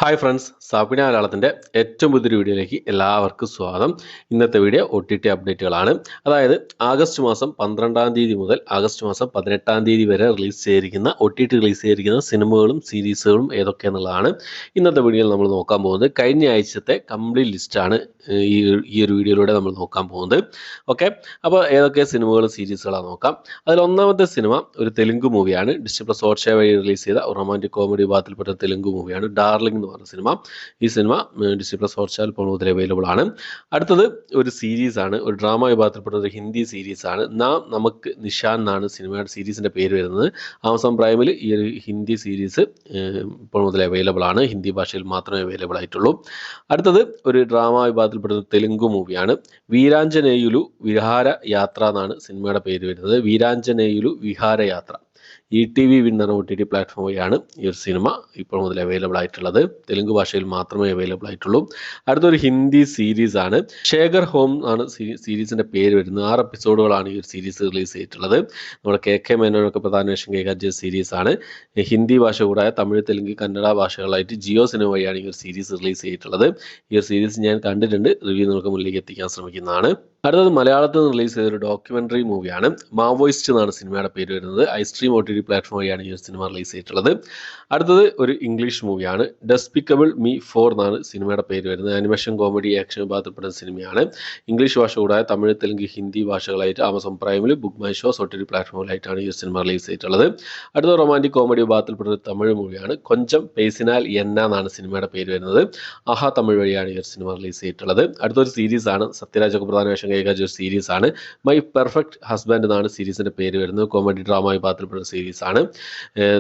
Hi friends, സാപ്പിന മലയാളത്തിൻ്റെ ഏറ്റവും പുതിയൊരു വീഡിയോയിലേക്ക് എല്ലാവർക്കും സ്വാഗതം. ഇന്നത്തെ വീഡിയോ OTT അപ്ഡേറ്റുകളാണ്. അതായത് ആഗസ്റ്റ് മാസം 12-ാം തീയതി മുതൽ ആഗസ്റ്റ് മാസം 18-ാം തീയതി വരെ OTT റിലീസ് ചെയ്തിരിക്കുന്ന സിനിമകളും സീരീസുകളും ഏതൊക്കെയെന്നുള്ളതാണ് ഇന്നത്തെ വീഡിയോയിൽ നമ്മൾ നോക്കാൻ പോകുന്നത്. കഴിഞ്ഞ ആഴ്ചത്തെ കംപ്ലീറ്റ് ലിസ്റ്റാണ് ഈ ഒരു വീഡിയോയിലൂടെ നമ്മൾ നോക്കാൻ പോകുന്നത്. ഓക്കെ, അപ്പോൾ ഏതൊക്കെ സിനിമകളും സീരീസുകളാണ് നോക്കാം. അതിൽ ഒന്നാമത്തെ സിനിമ ഒരു തെലുങ്ക് മൂവിയാണ്. ഡിസ്നി+ ഹോട്ട്സ്റ്റാർ വഴി റിലീസ് ചെയ്ത റൊമാൻറ്റിക് കോമഡി വിഭാഗത്തിൽപ്പെട്ട തെലുങ്ക് മൂവിയാണ് ഡാർലിംഗ് എന്ന് പറഞ്ഞ സിനിമ. ഈ സിനിമ ഡിസ്നി+ ഹോട്ട്സ്റ്റാറിൽ ഇപ്പോൾ മുതൽ അവൈലബിൾ ആണ്. അടുത്തത് ഒരു സീരീസ് ആണ്, ഒരു ഡ്രാമ വിഭാഗത്തിൽപ്പെട്ട ഒരു ഹിന്ദി സീരീസ് ആണ്. നാം നമുക്ക് നിഷാൻ എന്നാണ് സിനിമയുടെ സീരീസിൻ്റെ പേര് വരുന്നത്. ആമസോൺ പ്രൈമിൽ ഈ ഒരു ഹിന്ദി സീരീസ് ഇപ്പോൾ മുതൽ അവൈലബിൾ ആണ്. ഹിന്ദി ഭാഷയിൽ മാത്രമേ അവൈലബിൾ ആയിട്ടുള്ളൂ. അടുത്തത് ഒരു ഡ്രാമ വിഭാഗത്തിൽപ്പെട്ട തെലുങ്ക് മൂവിയാണ്. വീരാഞ്ജനേയുലു വിഹാര യാത്ര എന്നാണ് സിനിമയുടെ പേര് വരുന്നത്. വീരാഞ്ജനേയുലു വിഹാര യാത്ര. ETV വിന്നർ OTT പ്ലാറ്റ്ഫോം വഴിയാണ് ഈ ഒരു സിനിമ ഇപ്പോൾ മുതൽ അവൈലബിൾ ആയിട്ടുള്ളത്. തെലുങ്ക് ഭാഷയിൽ മാത്രമേ അവൈലബിൾ ആയിട്ടുള്ളൂ. അടുത്തൊരു ഹിന്ദി സീരീസ് ആണ്. ശേഖർ ഹോം ആണ് സീരീസിന്റെ പേര് വരുന്നത്. 6 എപ്പിസോഡുകളാണ് ഈ ഒരു സീരീസ് റിലീസ് ചെയ്തിട്ടുള്ളത്. നമ്മുടെ KK മേനോനൊക്കെ പ്രധാന വേഷം കൈകാര്യം ചെയ്ത സീരീസ് ആണ്. ഹിന്ദി ഭാഷ കൂടാതെ തമിഴ്, തെലുങ്ക്, കന്നഡ ഭാഷകളായിട്ട് ജിയോ സിനിമ വഴിയാണ് ഈ ഒരു സീരീസ് റിലീസ് ചെയ്തിട്ടുള്ളത്. ഈ ഒരു സീരീസ് ഞാൻ കണ്ടിട്ടുണ്ട്, റിവ്യൂ നിങ്ങൾക്ക് മുന്നിലേക്ക് എത്തിക്കാൻ ശ്രമിക്കുന്നതാണ്. അടുത്തത് മലയാളത്തിൽ നിന്ന് റിലീസ് ചെയ്ത ഒരു ഡോക്യുമെന്ററി മൂവിയാണ്. മാവോയിസ്റ്റ് എന്നാണ് സിനിമയുടെ പേര് വരുന്നത്. ഐസ്ട്രീം OTT പ്ലാറ്റ്ഫോം വഴിയാണ് ഈ ഒരു സിനിമ റിലീസ് ചെയ്തിട്ടുള്ളത്. അടുത്തത് ഒരു ഇംഗ്ലീഷ് മൂവിയാണ്. ഡെസ്പിക്കബിൾ മീ 4 എന്നാണ് സിനിമയുടെ പേര് വരുന്നത്. ആനിമേഷൻ കോമഡി ആക്ഷൻ വിഭാഗത്തിൽപ്പെടുന്ന സിനിമയാണ്. ഇംഗ്ലീഷ് ഭാഷ കൂടാതെ തമിഴ്, തെലുങ്ക്, ഹിന്ദി ഭാഷകളായിട്ട് ആമസോൺ പ്രൈമിൽ ബുക്ക് മൈ ഷോസ് OTT പ്ലാറ്റ്ഫോമിലായിട്ടാണ് ഈ ഒരു സിനിമ റിലീസ് ചെയ്തിട്ടുള്ളത്. അടുത്ത റൊമാൻറ്റിക് കോമഡി വിഭാഗത്തിൽപ്പെട്ട ഒരു തമിഴ് മൂവിയാണ്. കൊഞ്ചം പേസിനാൽ എന്ന എന്നാണ് സിനിമയുടെ പേര് വരുന്നത്. ആഹാ തമിഴ് വഴിയാണ് ഈ ഒരു സിനിമ റിലീസ് ചെയ്തിട്ടുള്ളത്. അടുത്തൊരു സീരീസ് ആണ്. സത്യരാജൊക്കെ പ്രധാന വേഷം കൈകാര്യം സീരീസ് ആണ്. മൈ പെർഫെക്റ്റ് ഹസ്ബൻഡ് എന്നാണ് സീരീസിന്റെ പേര് വരുന്നത്. കോമഡി ഡ്രാമ വിഭാഗത്തിൽപ്പെടുന്ന സീരീസ് ആണ്.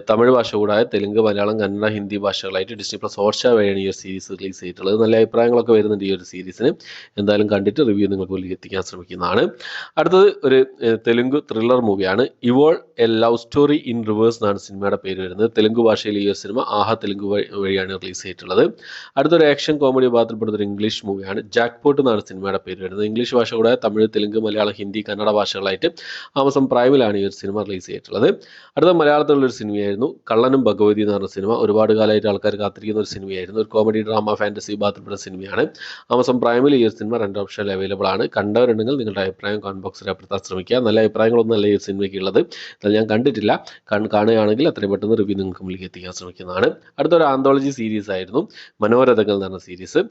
തമിഴ് ഭാഷ കൂടാതെ തെലുങ്ക്, മലയാളം, കന്നഡ, ഹിന്ദി ഭാഷകളായിട്ട് ഡിസ്നി+ ഹോട്ട്സ്റ്റാർ വഴിയാണ് ഈ ഒരു സീരീസ് റിലീസ് ചെയ്തിട്ടുള്ളത്. നല്ല അഭിപ്രായങ്ങളൊക്കെ വരുന്നുണ്ട് ഈ ഒരു സീരീസിന്. എന്തായാലും കണ്ടിട്ട് റിവ്യൂ നിങ്ങൾക്ക് മുന്നിൽ എത്തിക്കാൻ ശ്രമിക്കുന്നതാണ്. അടുത്തത് ഒരു തെലുങ്ക് ത്രില്ലർ മൂവിയാണ്. Evol a love story in reverse എന്നാണ് സിനിമയുടെ പേര് വരുന്നത്. തെലുങ്ക് ഭാഷയിൽ ഈ ഒരു സിനിമ ആഹാ തെലുങ്ക് വഴിയാണ് റിലീസ് ചെയ്തിട്ടുള്ളത്. അടുത്തൊരു ആക്ഷൻ കോമഡി വിഭാഗത്തിൽപ്പെടുന്ന ഒരു ഇംഗ്ലീഷ് മൂവിയാണ്. ജാക്ക്പോട്ട് എന്നാണ് സിനിമയുടെ പേര് വരുന്നത്. ഇംഗ്ലീഷ് ഭാഷ കൂടാതെ തമിഴ്, തെലുങ്ക്, മലയാളം, ഹിന്ദി, കന്നഡ ഭാഷകളായിട്ട് ആമസോൺ പ്രൈമിലാണ് ഈ ഒരു സിനിമ റിലീസ് ചെയ്തിട്ടുള്ളത്. അടുത്ത മലയാളത്തിലുള്ള ഒരു സിനിമയായിരുന്നു കള്ളനും ഭഗവതി എന്ന് പറഞ്ഞ സിനിമ. ഒരുപാട് കാലമായിട്ട് ആൾക്കാർ കാത്തിരിക്കുന്ന ഒരു സിനിമയായിരുന്നു. ഒരു കോമഡി ഡ്രാമ ഫാന്റസി വിഭാഗത്തിൽപ്പെട്ട സിനിമയാണ്. ആമസോൺ പ്രൈമിൽ ഈ ഒരു സിനിമ 2 ഓപ്ഷനിൽ അവൈലബിൾ ആണ്. കണ്ടവരുണ്ടെങ്കിൽ നിങ്ങളുടെ അഭിപ്രായം കമന്റ് ബോക്സിൽ രേഖപ്പെടുത്താൻ ശ്രമിക്കുക. നല്ല അഭിപ്രായങ്ങളൊന്നും അല്ല ഈ ഒരു സിനിമയ്ക്ക് ഉള്ളത്. എന്നാൽ ഞാൻ കണ്ടിട്ടില്ല. കാണുകയാണെങ്കിൽ അത്രയും പെട്ടെന്ന് റിവ്യൂ നിങ്ങൾക്ക് മുന്നിലേക്ക് എത്തിക്കാൻ ശ്രമിക്കുന്നതാണ്. അടുത്തൊരു ആന്തോളജി സീരീസ് ആയിരുന്നു മനോരഥങ്ങൾ എന്ന് പറഞ്ഞ സീരീസ്.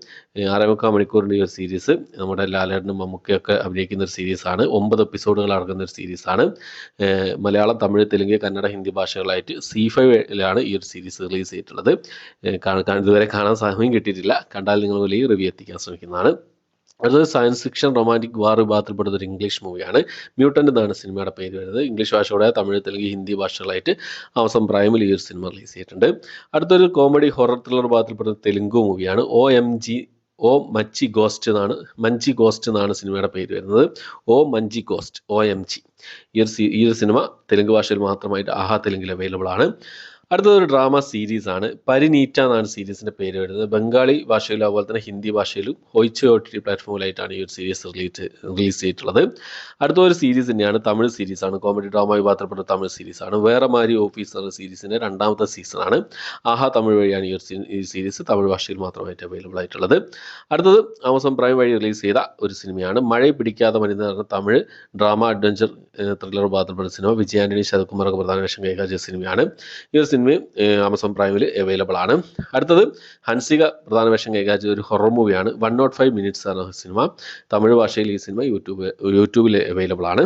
6.25 മണിക്കൂറിൻ്റെ ഈ ഒരു സീരീസ് നമ്മുടെ ലാലേട്ടനും മമ്മൂക്കയൊക്കെ അഭിനയിക്കുന്ന ഒരു സീരീസാണ്. 9 എപ്പിസോഡുകൾ അടങ്ങുന്ന ഒരു സീരീസാണ്. മലയാളം, തമിഴ്, തെലുങ്ക്, കന്നഡ, ഹിന്ദി ഭാഷകളായിട്ട് C5ലാണ് ഈ ഒരു സീരീസ് റിലീസ് ചെയ്തിട്ടുള്ളത്. ഇതുവരെ കാണാൻ സമയം കിട്ടിയിട്ടില്ല. കണ്ടാൽ നിങ്ങൾ വലിയ റിവ്യൂ എത്തിക്കാൻ ശ്രമിക്കുന്നതാണ്. അടുത്തത് സയൻസ് ഫിക്ഷൻ റൊമാൻറ്റിക് വാർ വിഭാഗത്തിൽപ്പെടുന്ന ഒരു ഇംഗ്ലീഷ് മൂവിയാണ്. മ്യൂട്ടൻ്റ് എന്നാണ് സിനിമയുടെ പേര് വരുന്നത്. ഇംഗ്ലീഷ് ഭാഷയോടെ തമിഴ്, തെലുങ്ക്, ഹിന്ദി ഭാഷകളായിട്ട് ആമസോൺ പ്രൈമിൽ ഈ ഒരു സിനിമ റിലീസ് ചെയ്തിട്ടുണ്ട്. അടുത്തൊരു കോമഡി ഹൊറർ ത്രില്ലർ വിഭാഗത്തിൽപ്പെടുന്ന തെലുങ്ക് മൂവിയാണ്. മഞ്ചി ഗോസ്റ്റ് എന്നാണ് സിനിമയുടെ പേര് വരുന്നത്. മഞ്ചി ഗോസ്റ്റ് OMG. ഈ ഒരു സിനിമ തെലുങ്ക് ഭാഷയിൽ മാത്രമായിട്ട് ആഹാ തെലുങ്കിൽ അവൈലബിൾ ആണ്. അടുത്തതൊരു ഡ്രാമ സീരീസ് ആണ്. പരിനീറ്റ എന്നാണ് സീരീസിന്റെ പേര് വരുന്നത്. ബംഗാളി ഭാഷയിലും അതുപോലെ തന്നെ ഹിന്ദി ഭാഷയിലും ഹോയ്ച്ച് OTT പ്ലാറ്റ്ഫോമിലായിട്ടാണ് ഈ ഒരു സീരീസ് റിലീസ് ചെയ്തിട്ടുള്ളത്. അടുത്തൊരു സീരീസ് തന്നെയാണ്. തമിഴ് സീരീസ് ആണ്. കോമഡി ഡ്രാമ വിഭാഗത്തിൽപ്പെട്ട തമിഴ് സീരീസ് ആണ്. വേറെ മാരി ഓഫീസ് എന്ന സീരീസിന്റെ 2ാമത്തെ സീസണാണ്. ആഹാ തമിഴ് വഴിയാണ് ഈ സീരീസ് തമിഴ് ഭാഷയിൽ മാത്രമായിട്ട് അവൈലബിൾ ആയിട്ടുള്ളത്. അടുത്തത് ആമസോൺ പ്രൈം വഴി റിലീസ് ചെയ്ത ഒരു സിനിമയാണ്. മഴ പിടിക്കാതെ മരുന്ന് പറഞ്ഞ തമിഴ് ഡ്രാമ അഡ്വഞ്ചർ ത്രില്ലർ വിഭാഗത്തിൽപ്പെട്ട സിനിമ. വിജയ് ആന്റണി, ശരത്കുമാറൊക്കെ പ്രധാന വേഷം കൈകാര്യം ചെയ്ത സിനിമയാണ്. ഈ ഒരു സിനിമ ആമസോൺ പ്രൈമിൽ അവൈലബിൾ ആണ്. അടുത്തത് ഹൻസിക പ്രധാന വേഷം കൈകാര്യം ചെയ്ത ഒരു ഹൊറർ മൂവിയാണ്. 105 മിനിറ്റ്സ് ആണ് സിനിമ. തമിഴ് ഭാഷയിൽ ഈ സിനിമ യൂട്യൂബിൽ അവൈലബിൾ ആണ്.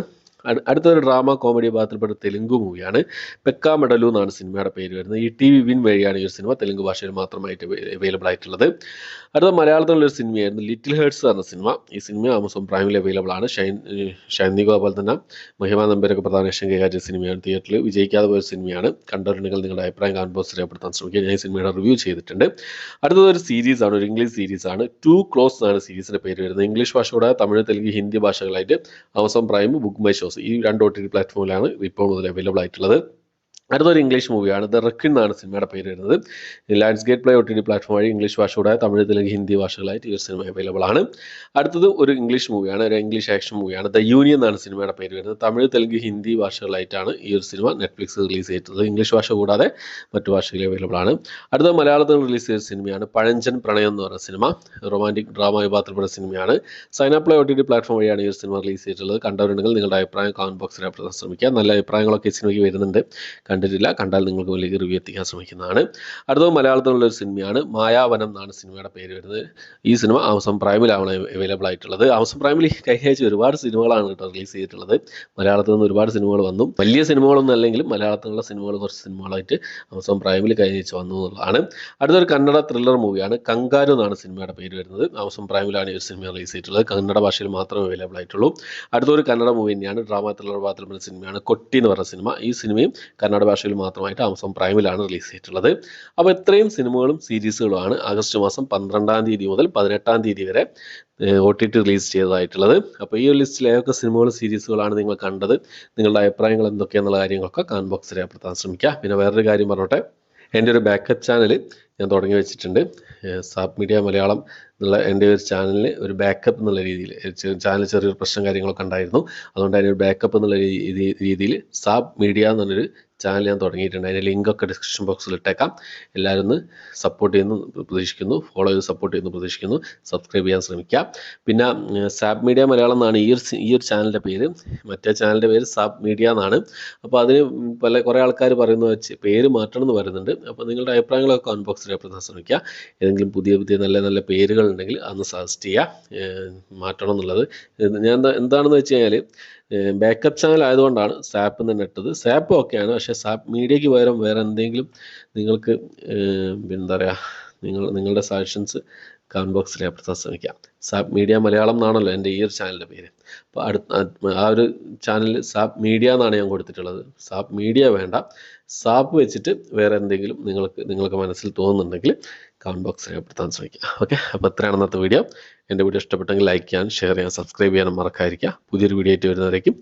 അടുത്തൊരു ഡ്രാമ കോമഡി വിഭാഗത്തിൽപ്പെട്ട തെലുങ്ക് മൂവിയാണ്. പെക്ക മെഡലു എന്നാണ് സിനിമയുടെ പേര് വരുന്നത്. ETV വിൻ വഴിയാണ് ഈ ഒരു സിനിമ തെലുങ്ക് ഭാഷയിൽ മാത്രമായിട്ട് അവൈലബിൾ ആയിട്ടുള്ളത്. അടുത്ത മലയാളത്തിലുള്ളൊരു സിനിമയായിരുന്നു ലിറ്റിൽ ഹേർട്സ് എന്ന സിനിമ. ഈ സിനിമ ആമസോൺ പ്രൈമിൽ അവൈലബിൾ ആണ്. ഷൈനിക അതുപോലെ തന്നെ മഹിമ നമ്പരൊക്കെ പ്രധാന വേഷം കൈകാര്യം സിനിമയാണ്. തിയേറ്ററിൽ വിജയിക്കാതെ പോയ സിനിമയാണ്. കണ്ടവരുണ്ടെങ്കിൽ നിങ്ങളുടെ അഭിപ്രായം കമന്റ് ബോക്സിൽ രേഖപ്പെടുത്താൻ ശ്രമിക്കുക. ഞാൻ ഈ സിനിമയുടെ റിവ്യൂ ചെയ്തിട്ടുണ്ട്. അടുത്തതൊരു സീരീസ് ആണ്. ഒരു ഇംഗ്ലീഷ് സീരീസ് ആണ്. ടു ക്ലോസ് എന്നാണ് സീരീസിന്റെ പേര് വരുന്നത്. ഇംഗ്ലീഷ് ഭാഷയോടെ തമിഴ്, തെലുങ്ക്, ഹിന്ദി ഭാഷകളായിട്ട് Amazon Prime, book my shows ഈ 2 OTT പ്ലാറ്റ്ഫോമിലാണ് ഇപ്പോൾ മുതൽ അവൈലബിൾ ആയിട്ടുള്ളത്. അടുത്തൊരു ഇംഗ്ലീഷ് മൂവിയാണ് ദ റെക്കിൻ എന്നാണ് സിനിമയുടെ പേര് വരുന്നത്. Lions gate play OTT platform വഴി ഇംഗ്ലീഷ് ഭാഷ കൂടാതെ തമിഴ്, തെലുങ്ക്, ഹിന്ദി ഭാഷകളായിട്ട് ഈ ഒരു സിനിമ അവൈലബിൾ ആണ്. അടുത്തത് ഒരു ഇംഗ്ലീഷ് മൂവിയാണ്, ഒരു ഇംഗ്ലീഷ് ആക്ഷൻ മൂവിയാണ്. ദ യൂണിയൻ എന്നാണ് സിനിമയുടെ പേര് വരുന്നത്. തമിഴ്, തെലുങ്ക്, ഹിന്ദി ഭാഷകളായിട്ടാണ് ഈ ഒരു സിനിമ നെറ്റ്ഫ്ലിക്സ് റിലീസ് ചെയ്തിട്ടുള്ളത്. ഇംഗ്ലീഷ് ഭാഷ കൂടാതെ മറ്റു ഭാഷകളിൽ അവൈലബിൾ ആണ്. അടുത്ത മലയാളത്തിൽ റിലീസ് ചെയ്ത സിനിമയാണ് പഴഞ്ചൻ പ്രണയം എന്ന് പറയുന്ന സിനിമ. റൊമാൻറ്റിക് ഡ്രാമ വിഭാഗത്തിൽപ്പെട്ട സിനിമയാണ്. സൈന പ്ലേ OTT പ്ലാറ്റ്ഫോം വഴിയാണ് ഈ ഒരു സിനിമ റിലീസ് ചെയ്തിട്ടുള്ളത്. കണ്ടവരുണ്ടെങ്കിൽ നിങ്ങളുടെ അഭിപ്രായം കമന്റ് ബോക്സിൽ രേഖപ്പെടുത്താൻ ശ്രമിക്കുക. നല്ല അഭിപ്രായങ്ങളൊക്കെ ഈ സിനിമയ്ക്ക് വരുന്നുണ്ട്. കണ്ടിട്ടില്ല, കണ്ടാൽ നിങ്ങൾക്ക് വലിയ റിവ്യൂ എത്തിക്കാൻ ശ്രമിക്കുന്നതാണ്. അടുത്തത് മലയാളത്തിലുള്ള ഒരു സിനിമയാണ് മായാവനം എന്നാണ് സിനിമയുടെ പേര് വരുന്നത്. ഈ സിനിമ ആമസോൺ പ്രൈമിലാണ് അവൈലബിൾ ആയിട്ടുള്ളത്. ആമസോൺ പ്രൈമിൽ കഴിഞ്ഞ ആഴ്ച ഒരുപാട് സിനിമകളാണ് കേട്ടോ റിലീസ് ചെയ്തിട്ടുള്ളത്. മലയാളത്തിൽ നിന്ന് ഒരുപാട് സിനിമകൾ വന്നു. വലിയ സിനിമകളൊന്നും അല്ലെങ്കിലും മലയാളത്തിലുള്ള സിനിമകൾ കുറച്ച് സിനിമകളായിട്ട് ആമസോൺ പ്രൈമിൽ കഴിഞ്ഞ ആഴ്ച വന്നു എന്നുള്ളതാണ്. അടുത്തൊരു കന്നഡ ത്രില്ലർ മൂവിയാണ് കങ്കാരു എന്നാണ് സിനിമയുടെ പേര് വരുന്നത്. ആമസോൺ പ്രൈമിലാണ് ഈ ഒരു സിനിമ റിലീസ് ചെയ്തിട്ടുള്ളത്. കന്നഡ ഭാഷയിൽ മാത്രമേ അവൈലബിൾ ആയിട്ടുള്ളൂ. അടുത്തൊരു കന്നഡ മൂവി തന്നെയാണ്, ഡ്രാമ ത്രില്ലർ വിഭാഗത്തിൽപ്പെട്ട സിനിമയാണ് കൊട്ടി എന്ന് പറഞ്ഞ സിനിമ. ഈ സിനിമയും കന്നഡ ഭാഷയിൽ മാത്രമായിട്ട് ആമസോൺ പ്രൈമിലാണ് റിലീസ് ചെയ്തിട്ടുള്ളത്. അപ്പോൾ ഇത്രയും സിനിമകളും സീരീസുകളുമാണ് ആഗസ്റ്റ് മാസം 12-ാം തീയതി മുതൽ 18-ാം തീയതി വരെ OTT റിലീസ് ചെയ്തതായിട്ടുള്ളത്. അപ്പോൾ ഈ ഒരു ലിസ്റ്റിൽ ഏതൊക്കെ സിനിമകളും സീരീസുകളാണ് നിങ്ങൾ കണ്ടത്, നിങ്ങളുടെ അഭിപ്രായങ്ങൾ എന്തൊക്കെയാണെന്നുള്ള കാര്യങ്ങളൊക്കെ കമന്റ് ബോക്സിൽ രേഖപ്പെടുത്താൻ ശ്രമിക്കുക. പിന്നെ വേറൊരു കാര്യം പറഞ്ഞോട്ടെ, എൻ്റെ ഒരു ബാക്കപ്പ് ചാനൽ ഞാൻ തുടങ്ങി വെച്ചിട്ടുണ്ട്. സാബ് മീഡിയ മലയാളം എന്നുള്ള എൻ്റെ ഒരു ചാനലിന് ഒരു ബാക്കപ്പ് എന്നുള്ള രീതിയിൽ, ചാനൽ ചെറിയൊരു പ്രശ്നം കാര്യങ്ങളൊക്കെ ഉണ്ടായിരുന്നു. അതുകൊണ്ട് അതിനൊരു ബാക്കപ്പ് എന്നുള്ള രീതിയിൽ സാബ് മീഡിയ എന്നുള്ളൊരു ചാനൽ ഞാൻ തുടങ്ങിയിട്ടുണ്ട്. അതിൻ്റെ ലിങ്കൊക്കെ ഡിസ്ക്രിപ്ഷൻ ബോക്സിൽ ഇട്ടേക്കാം. എല്ലാവരും ഒന്ന് സപ്പോർട്ട് ചെയ്യുന്നു പ്രതീക്ഷിക്കുന്നു, ഫോളോ ചെയ്ത് സപ്പോർട്ട് ചെയ്യുന്നു പ്രതീക്ഷിക്കുന്നു, സബ്സ്ക്രൈബ് ചെയ്യാൻ ശ്രമിക്കുക. പിന്നെ സാബ് മീഡിയ മലയാളം എന്നാണ് ഈ ഒരു ചാനലിൻ്റെ പേര്. മറ്റേ ചാനലിൻ്റെ പേര് സാബ് മീഡിയ എന്നാണ്. അപ്പോൾ അതിന് കുറേ ആൾക്കാർ പറയുന്നത് വെച്ച് പേര് മാറ്റണം എന്ന് പറയുന്നുണ്ട്. അപ്പോൾ നിങ്ങളുടെ അഭിപ്രായങ്ങളൊക്കെ കമന്റ് ബോക്സിൽ രേഖപ്പെടുത്താൻ ശ്രമിക്കുക. ഏതെങ്കിലും പുതിയ നല്ല നല്ല പേരുകൾ ഉണ്ടെങ്കിൽ അതൊന്ന് സജസ്റ്റ് ചെയ്യുക, മാറ്റണം എന്നുള്ളത്. ഞാൻ എന്താണെന്ന് വെച്ച് കഴിഞ്ഞാൽ ബാക്കപ്പ് ചാനൽ ആയതുകൊണ്ടാണ് സാപ്പ് എന്ന് ഇട്ടത്. സാപ്പ് ഓക്കെയാണ്, പക്ഷേ സാപ്പ് മീഡിയയ്ക്ക് പകരം വേറെ എന്തെങ്കിലും നിങ്ങൾക്ക് എന്താ പറയുക, നിങ്ങളുടെ സജഷൻസ് കമന്റ് ബോക്സിൽ രേഖപ്പെടുത്താൻ ശ്രമിക്കാം. സാപ്പ് മീഡിയ മലയാളം എന്നാണല്ലോ എൻ്റെ ഈ ഒരു ചാനലിൻ്റെ പേര്. അപ്പോൾ ആ ഒരു ചാനൽ സാപ്പ് മീഡിയ എന്നാണ് ഞാൻ കൊടുത്തിട്ടുള്ളത്. സാപ്പ് മീഡിയ വേണ്ട, സാപ്പ് വെച്ചിട്ട് വേറെ എന്തെങ്കിലും നിങ്ങൾക്ക് മനസ്സിൽ തോന്നുന്നുണ്ടെങ്കിൽ കമന്റ് ബോക്സിൽ രേഖപ്പെടുത്താൻ ശ്രമിക്കുക. ഓക്കെ, അപ്പോൾ ഇത്രയാണ് ഇന്നത്തെ വീഡിയോ. എൻ്റെ വീഡിയോ ഇഷ്ടപ്പെട്ടെങ്കിൽ ലൈക്ക് ചെയ്യാൻ, ഷെയർ ചെയ്യാൻ, സബ്സ്ക്രൈബ് ചെയ്യാനും മറക്കാതിരിക്കുക. പുതിയൊരു വീഡിയോ ആയിട്ട് വരുന്നവരേക്കും